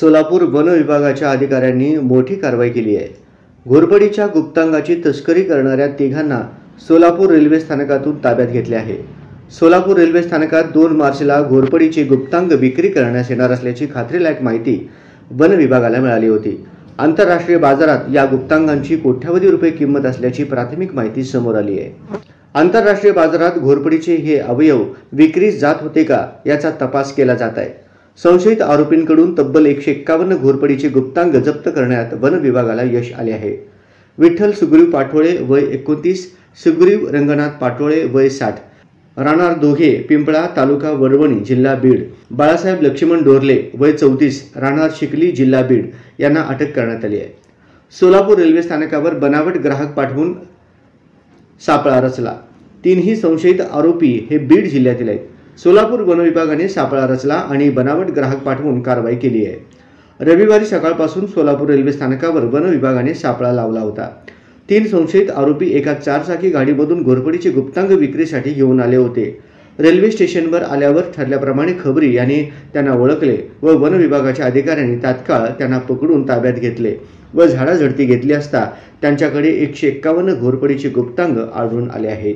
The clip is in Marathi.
सोलापूर वन विभागाच्या अधिकाऱ्यांनी मोठी कारवाई केली आहे। घोरपडीच्या गुप्तांगाची तस्करी करणाऱ्या तिघांना सोलापूर रेल्वे स्थानकातून ताब्यात घेतले आहे। सोलापूर रेल्वे स्थानकात 2 मार्चला घोरपडीचे गुप्तांग विक्री करण्यास येणार असल्याची खात्रीलायक माहिती वन विभागाला मिळाली होती। आंतरराष्ट्रीय बाजारात या गुप्तांगांची कोट्यावधी रुपये किंमत असल्याची प्राथमिक माहिती समोर आली आहे। आंतरराष्ट्रीय बाजारात घोरपडीचे हे अवयव विक्रीस जात होते का याचा तपास केला जात आहे। संशयित आरोपींकडून तब्बल 151 घोरपडीचे गुप्तांग जप्त करण्यात वन विभागाला यश आले आहे। विठ्ठल सुग्रीव पाटोळे वय 29, सुग्रीव रंगनाथ पाटोळे वय 60, राहणार दोघे पिंपळा तालुका वडवणी जिल्हा बीड, बाळासाहेब लक्ष्मण डोरले वय 34, राहणार शिकली जिल्हा बीड यांना अटक करण्यात आली आहे। सोलापूर रेल्वे स्थानकावर बनावट ग्राहक पाठवून सापळा रचला। 3ही संशयित आरोपी हे बीड जिल्ह्यातील आहेत। सोलापूर वन विभागाने सापळा रचला आणि बनावट ग्राहक पाठवून कारवाई केली आहे। रविवारी सकाळपासून सोलापूर रेल्वे स्थानकावर वन विभागाने सापळा लावला होता। 3 संशयित आरोपी एका 4 चाकी गाडीमधून घोरपडीचे गुप्तांग विक्रीसाठी घेऊन आले होते। रेल्वे स्टेशनवर आल्यावर ठरल्याप्रमाणे खबरी यांनी त्यांना ओळखले व वन विभागाच्या अधिकाऱ्यांनी तात्काळ त्यांना पकडून ताब्यात घेतले व झाडाझडती घेतली असता त्यांच्याकडे 151 घोरपडीचे गुप्तांग आढळून आले आहेत।